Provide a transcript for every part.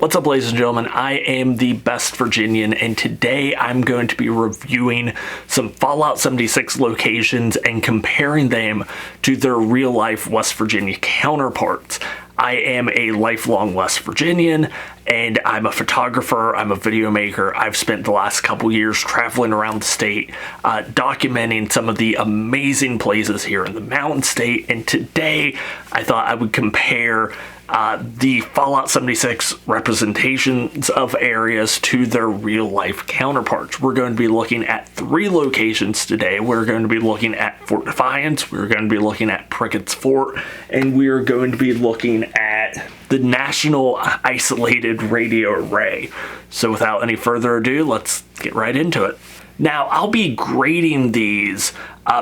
What's up, ladies and gentlemen? I am the Best Virginian, and today I'm going to be reviewing some Fallout 76 locations and comparing them to their real-life West Virginia counterparts. I am a lifelong West Virginian, and I'm a photographer, I'm a video maker. I've spent the last couple years traveling around the state, documenting some of the amazing places here in the Mountain State, and today I thought I would compare the Fallout 76 representations of areas to their real-life counterparts. We're going to be looking at 3 locations today. We're going to be looking at Fort Defiance, we're going to be looking at Pricketts Fort, and we're going to be looking at the National Isolated Radio Array. So without any further ado, let's get right into it. Now, I'll be grading these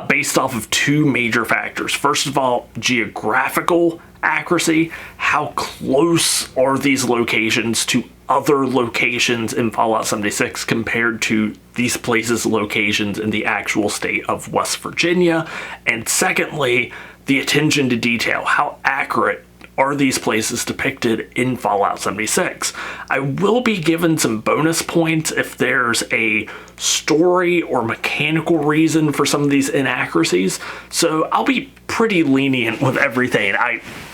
based off of 2 major factors. First of all, geographical accuracy. How close are these locations to other locations in Fallout 76 compared to these places' locations in the actual state of West Virginia? And secondly, the attention to detail. How accurate are these places depicted in Fallout 76? I will be given some bonus points if there's a story or mechanical reason for some of these inaccuracies, so I'll be pretty lenient with everything.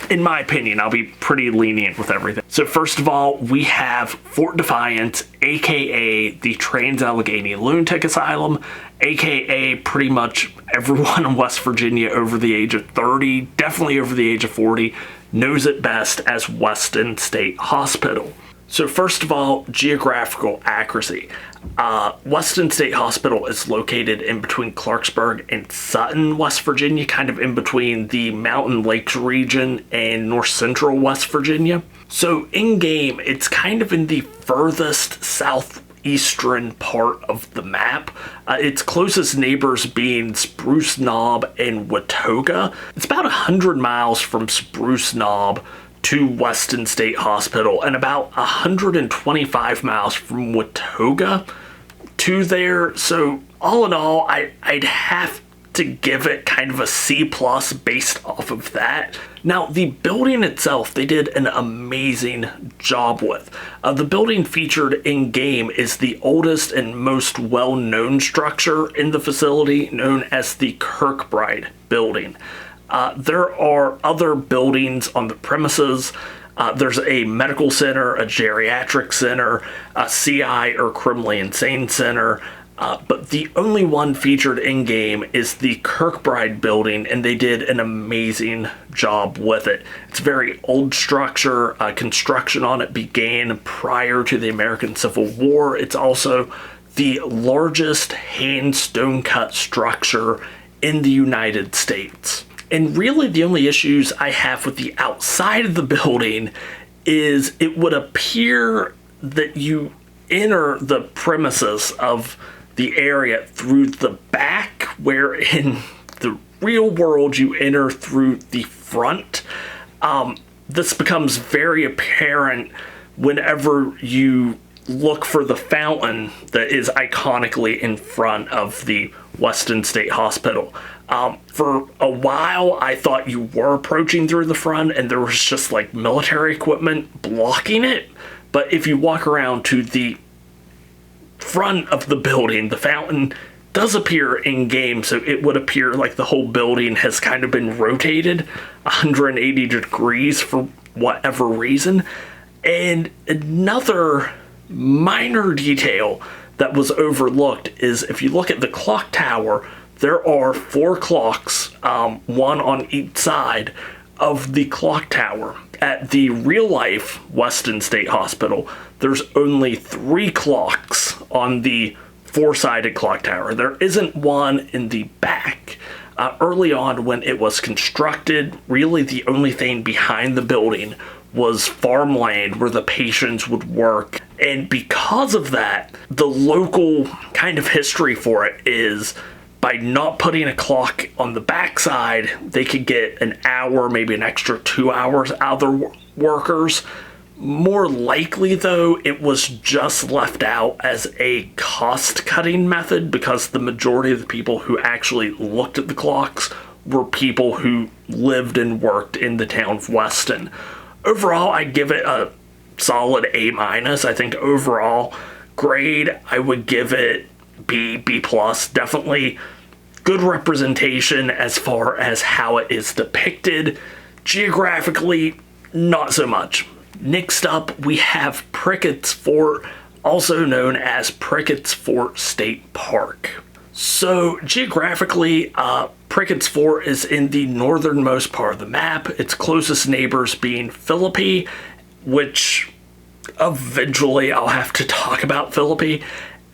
In my opinion, I'll be pretty lenient with everything. So first of all, we have Fort Defiance, aka the Trans-Allegheny Lunatic Asylum, aka pretty much everyone in West Virginia over the age of 30, definitely over the age of 40, knows it best as Weston State Hospital. So first of all, geographical accuracy. Weston State Hospital is located in between Clarksburg and Sutton, West Virginia, kind of in between the Mountain Lakes region and north central West Virginia. So in-game, it's kind of in the furthest southeastern part of the map. Its closest neighbors being Spruce Knob and Watauga. It's about 100 miles from Spruce Knob to Weston State Hospital and about 125 miles from Watauga to there. So all in all, I'd have to give it kind of a C+ based off of that. Now, the building itself, they did an amazing job with. The building featured in-game is the oldest and most well-known structure in the facility, known as the Kirkbride Building. There are other buildings on the premises. There's a medical center, a geriatric center, a CI or criminally insane center, but the only one featured in-game is the Kirkbride Building, and they did an amazing job with it. It's a very old structure. Construction on it began prior to the American Civil War. It's also the largest hand stone cut structure in the United States. And really the only issues I have with the outside of the building is it would appear that you enter the premises of the area through the back, where in the real world you enter through the front. This becomes very apparent whenever you look for the fountain that is iconically in front of the Weston State Hospital. For a while, I thought you were approaching through the front and there was just like military equipment blocking it. But if you walk around to the front of the building, the fountain does appear in-game, so it would appear like the whole building has kind of been rotated 180 degrees for whatever reason. And another minor detail that was overlooked is if you look at the clock tower, there are 4 clocks, one on each side of the clock tower. At the real-life Weston State Hospital, there's only 3 clocks on the 4-sided clock tower. There isn't one in the back. Early on when it was constructed, really the only thing behind the building was farmland where the patients would work. And because of that, the local kind of history for it is by not putting a clock on the backside, they could get an hour, maybe an extra 2 hours out of their workers. More likely, though, it was just left out as a cost-cutting method because the majority of the people who actually looked at the clocks were people who lived and worked in the town of Weston. Overall, I give it a solid A-. I think overall grade, I would give it B+. Definitely good representation as far as how it is depicted. Geographically, not so much. Next up, we have Pricketts Fort, also known as Pricketts Fort State Park. So geographically, Pricketts Fort is in the northernmost part of the map, its closest neighbors being Philippi, which eventually I'll have to talk about Philippi,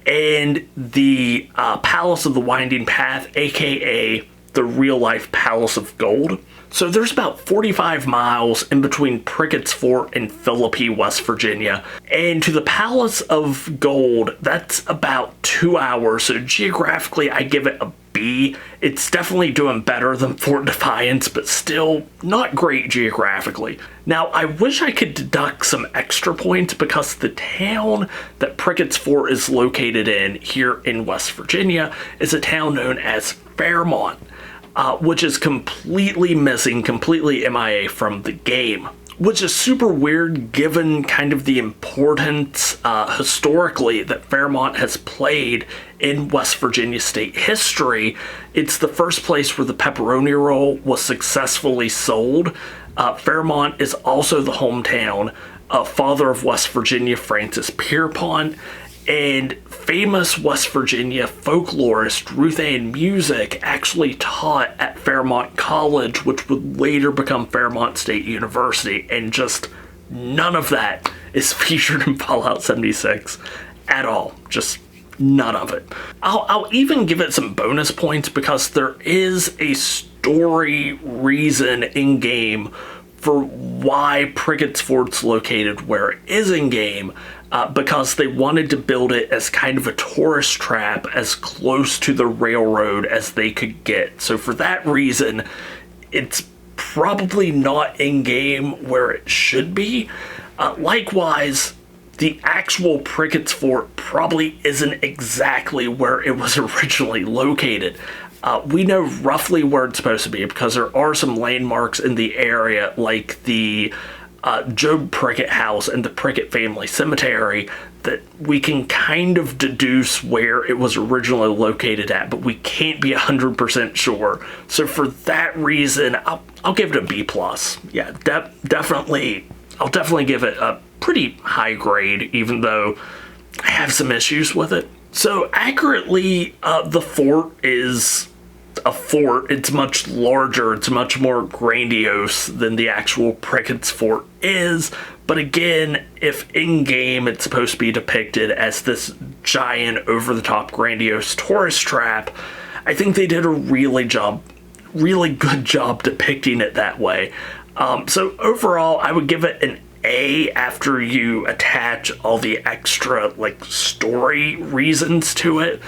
and the Palace of the Winding Path, aka the real-life Palace of Gold. So there's about 45 miles in between Pricketts Fort and Philippi, West Virginia. And to the Palace of Gold, that's about 2 hours. So geographically, I give it a B. It's definitely doing better than Fort Defiance, but still not great geographically. Now, I wish I could deduct some extra points because the town that Pricketts Fort is located in here in West Virginia is a town known as Fairmont. Which is completely missing, completely MIA from the game. Which is super weird given kind of the importance historically that Fairmont has played in West Virginia state history. It's the first place where the pepperoni roll was successfully sold. Fairmont is also the hometown of father of West Virginia, Francis Pierpont, and famous West Virginia folklorist Ruth Ann Musick actually taught at Fairmont College, which would later become Fairmont State University, and just none of that is featured in Fallout 76 at all. Just none of it. I'll even give it some bonus points because there is a story reason in game for why Pricketts Fort's located where it is in game. Because they wanted to build it as kind of a tourist trap as close to the railroad as they could get. So for that reason, it's probably not in-game where it should be. Likewise, the actual Pricketts Fort probably isn't exactly where it was originally located. We know roughly where it's supposed to be because there are some landmarks in the area like the Job Prickett House and the Prickett Family Cemetery that we can kind of deduce where it was originally located at, but we can't be 100% sure. So for that reason, I'll give it a B+. Yeah, definitely, I'll definitely give it a pretty high grade, even though I have some issues with it. So accurately, the fort is a fort. It's much larger, it's much more grandiose than the actual Pricketts Fort is, but again, if in-game it's supposed to be depicted as this giant, over-the-top, grandiose tourist trap, I think they did a really good job depicting it that way. So overall, I would give it an A after you attach all the extra, like, story reasons to it,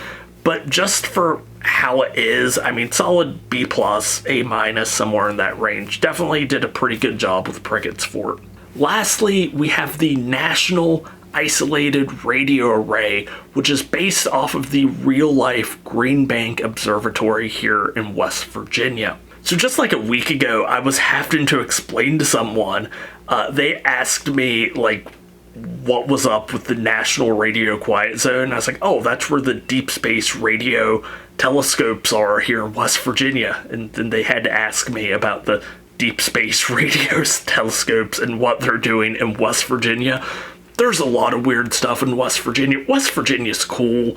but just for how it is, I mean, solid B+, A-, somewhere in that range. Definitely did a pretty good job with Pricketts Fort. Lastly, we have the National Isolated Radio Array, which is based off of the real-life Green Bank Observatory here in West Virginia. So just like a week ago, I was having to explain to someone, they asked me, like, what was up with the National Radio Quiet Zone. I was like, oh, that's where the deep space radio telescopes are here in West Virginia. And then they had to ask me about the deep space radio telescopes and what they're doing in West Virginia. There's a lot of weird stuff in West Virginia. West Virginia's cool.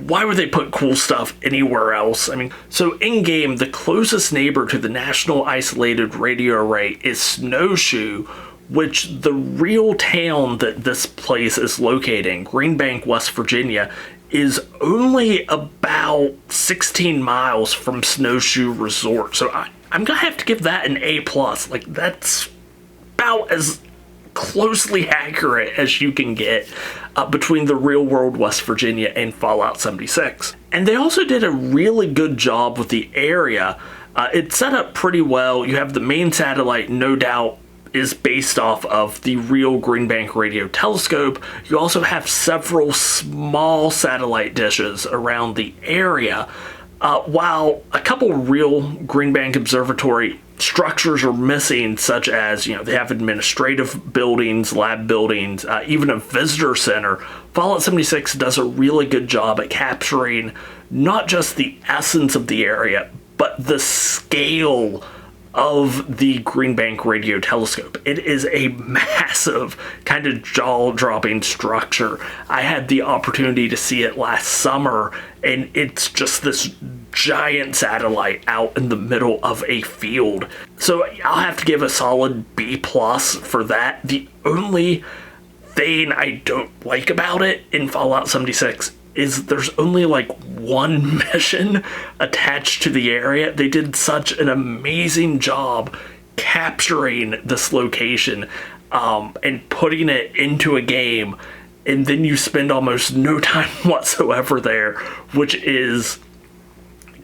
Why would they put cool stuff anywhere else? I mean, so in-game, the closest neighbor to the National Isolated Radio Array is Snowshoe, which the real town that this place is located in, Green Bank, West Virginia, is only about 16 miles from Snowshoe Resort. So I'm gonna have to give that an A+. Like, that's about as closely accurate as you can get between the real world West Virginia and Fallout 76. And they also did a really good job with the area. It's set up pretty well. You have the main satellite, no doubt, is based off of the real Green Bank radio telescope. You also have several small satellite dishes around the area, while a couple real Green Bank Observatory structures are missing, such as, they have administrative buildings, lab buildings, even a visitor center. Fallout 76 does a really good job at capturing not just the essence of the area, but the scale of the Green Bank radio telescope. It is a massive, kind of jaw-dropping structure. I had the opportunity to see it last summer, and it's just this giant satellite out in the middle of a field. So I'll have to give a solid B+ for that. The only thing I don't like about it in Fallout 76 is there's only like one mission attached to the area. They did such an amazing job capturing this location and putting it into a game, and then you spend almost no time whatsoever there, which is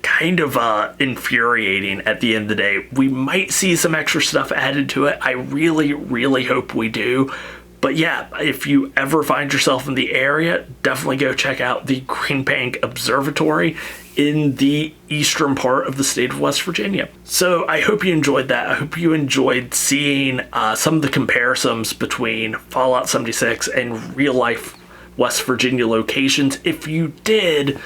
kind of infuriating at the end of the day. We might see some extra stuff added to it. I really, really hope we do. But yeah, if you ever find yourself in the area, definitely go check out the Green Bank Observatory in the eastern part of the state of West Virginia. So I hope you enjoyed that. I hope you enjoyed seeing some of the comparisons between Fallout 76 and real life West Virginia locations. If you did,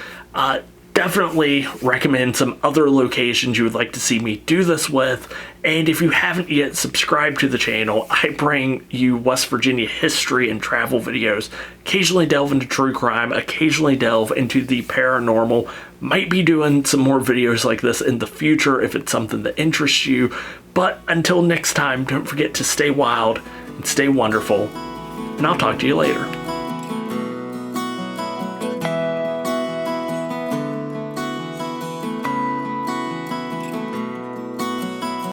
definitely recommend some other locations you would like to see me do this with. And if you haven't yet subscribed to the channel, I bring you West Virginia history and travel videos, occasionally delve into true crime, occasionally delve into the paranormal. Might be doing some more videos like this in the future if it's something that interests you. But until next time, don't forget to stay wild and stay wonderful, and I'll talk to you later.